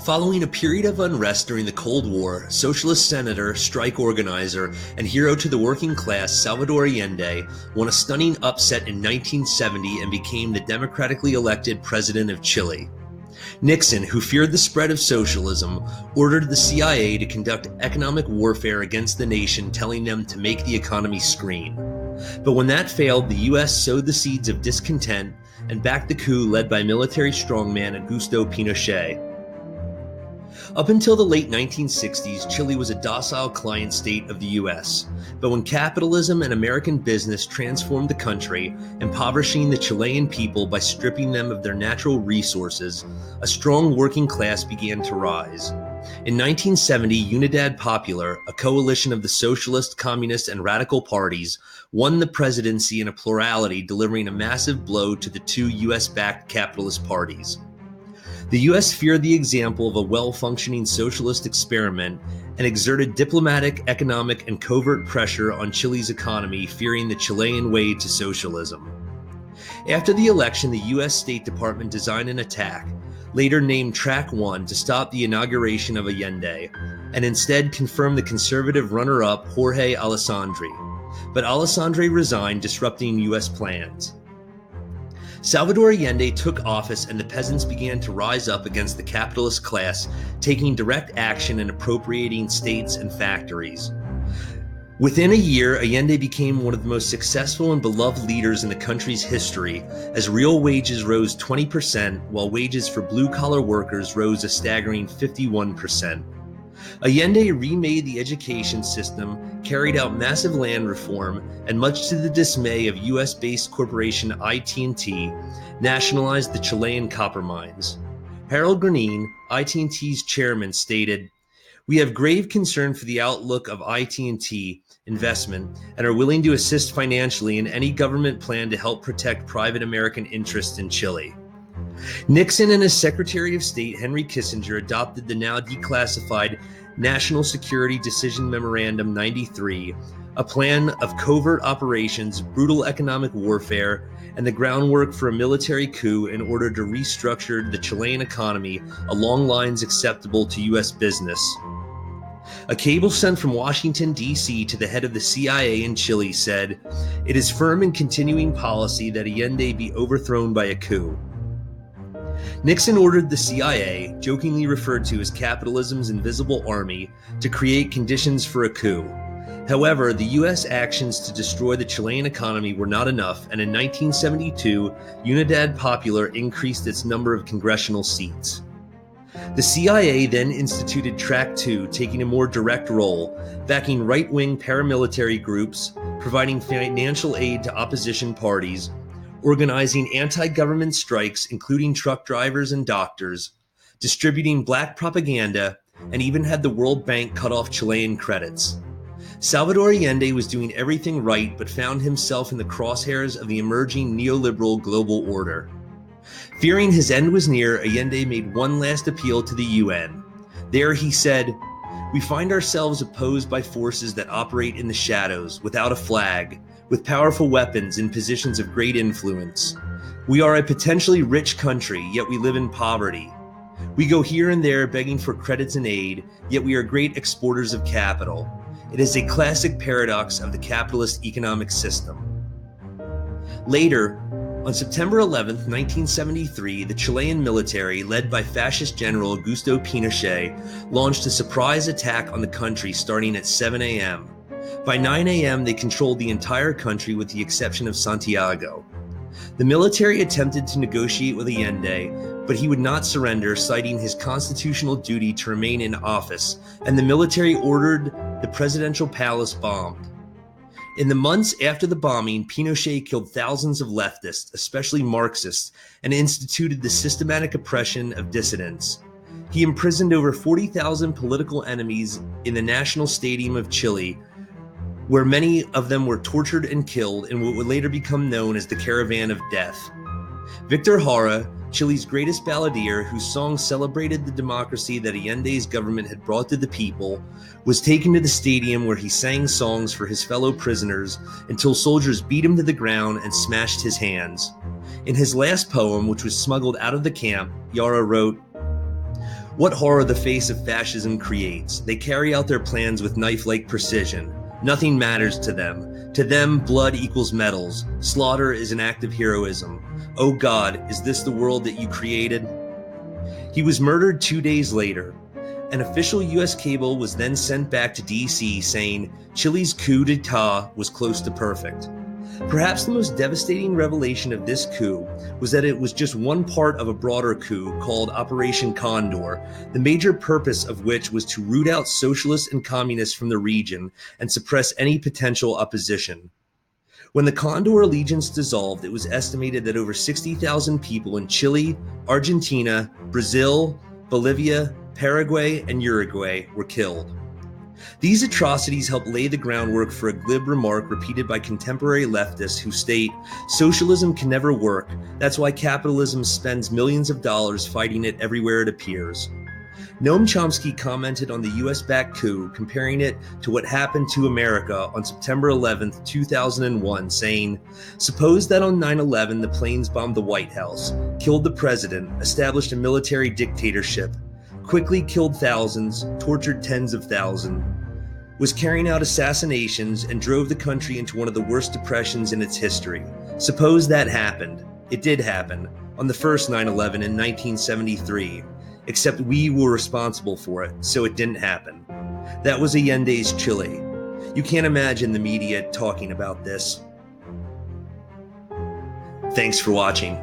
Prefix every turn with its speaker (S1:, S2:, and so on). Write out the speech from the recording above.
S1: Following a period of unrest during the Cold War, socialist senator, strike organizer, and hero to the working class Salvador Allende won a stunning upset in 1970 and became the democratically elected president of Chile. Nixon, who feared the spread of socialism, ordered the CIA to conduct economic warfare against the nation, telling them to make the economy scream. But when that failed, the U.S. sowed the seeds of discontent and backed the coup led by military strongman Augusto Pinochet. Up until the late 1960s, Chile was a docile client state of the U.S., but when capitalism and American business transformed the country, impoverishing the Chilean people by stripping them of their natural resources, a strong working class began to rise. In 1970, Unidad Popular, a coalition of the socialist, communist, and radical parties, won the presidency in a plurality, delivering a massive blow to the two U.S.-backed capitalist parties. The U.S. feared the example of a well-functioning socialist experiment and exerted diplomatic, economic, and covert pressure on Chile's economy, fearing the Chilean way to socialism. After the election, the U.S. State Department designed an attack, later named Track 1, to stop the inauguration of Allende, and instead confirmed the conservative runner-up Jorge Alessandri. But Alessandri resigned, disrupting U.S. plans. Salvador Allende took office and the peasants began to rise up against the capitalist class, taking direct action and appropriating states and factories. Within a year, Allende became one of the most successful and beloved leaders in the country's history, as real wages rose 20%, while wages for blue-collar workers rose a staggering 51%. Allende remade the education system, carried out massive land reform, and much to the dismay of U.S.-based corporation IT&T, nationalized the Chilean copper mines. Harold Granin, IT&T's chairman, stated, "We have grave concern for the outlook of IT&T investment and are willing to assist financially in any government plan to help protect private American interests in Chile." Nixon and his Secretary of State, Henry Kissinger, adopted the now declassified National Security Decision Memorandum 93, a plan of covert operations, brutal economic warfare, and the groundwork for a military coup in order to restructure the Chilean economy along lines acceptable to U.S. business. A cable sent from Washington, D.C. to the head of the CIA in Chile said, "It is firm and continuing policy that Allende be overthrown by a coup." Nixon ordered the CIA, jokingly referred to as capitalism's invisible army, to create conditions for a coup. However, the U.S. actions to destroy the Chilean economy were not enough, and in 1972, Unidad Popular increased its number of congressional seats. The CIA then instituted Track 2, taking a more direct role, backing right-wing paramilitary groups, providing financial aid to opposition parties, organizing anti-government strikes, including truck drivers and doctors, distributing black propaganda, and even had the World Bank cut off Chilean credits. Salvador Allende was doing everything right, but found himself in the crosshairs of the emerging neoliberal global order. Fearing his end was near, Allende made one last appeal to the UN. There he said, "We find ourselves opposed by forces that operate in the shadows, without a flag, with powerful weapons in positions of great influence. We are a potentially rich country, yet we live in poverty. We go here and there begging for credits and aid, yet we are great exporters of capital. It is a classic paradox of the capitalist economic system." Later, on September 11, 1973, the Chilean military, led by fascist General Augusto Pinochet, launched a surprise attack on the country starting at 7 a.m. By 9 a.m., they controlled the entire country with the exception of Santiago. The military attempted to negotiate with Allende, but he would not surrender, citing his constitutional duty to remain in office, and the military ordered the presidential palace bombed. In the months after the bombing, Pinochet killed thousands of leftists, especially Marxists, and instituted the systematic oppression of dissidents. He imprisoned over 40,000 political enemies in the National Stadium of Chile, where many of them were tortured and killed in what would later become known as the Caravan of Death. Victor Jara, Chile's greatest balladeer, whose songs celebrated the democracy that Allende's government had brought to the people, was taken to the stadium where he sang songs for his fellow prisoners until soldiers beat him to the ground and smashed his hands. In his last poem, which was smuggled out of the camp, Jara wrote, What horror the face of fascism creates. They carry out their plans with knife-like precision. Nothing matters to them. To them, blood equals medals. Slaughter is an act of heroism. Oh God, is this the world that you created? He was murdered 2 days later. An official U.S. cable was then sent back to D.C. saying Chile's coup d'etat was close to perfect. Perhaps the most devastating revelation of this coup was that it was just one part of a broader coup called Operation Condor, the major purpose of which was to root out socialists and communists from the region and suppress any potential opposition. When the Condor allegiance dissolved, it was estimated that over 60,000 people in Chile, Argentina, Brazil, Bolivia, Paraguay, and Uruguay were killed. These atrocities helped lay the groundwork for a glib remark repeated by contemporary leftists who state, socialism can never work, that's why capitalism spends millions of dollars fighting it everywhere it appears. Noam Chomsky commented on the US-backed coup, comparing it to what happened to America on September 11, 2001, saying, suppose that on 9/11 the planes bombed the White House, killed the president, established a military dictatorship, quickly killed thousands, tortured tens of thousands, was carrying out assassinations, and drove the country into one of the worst depressions in its history. Suppose that happened. It did happen, on the first 9/11 in 1973, except we were responsible for it, so it didn't happen. That was Allende's Chile. You can't imagine the media talking about this. Thanks for watching.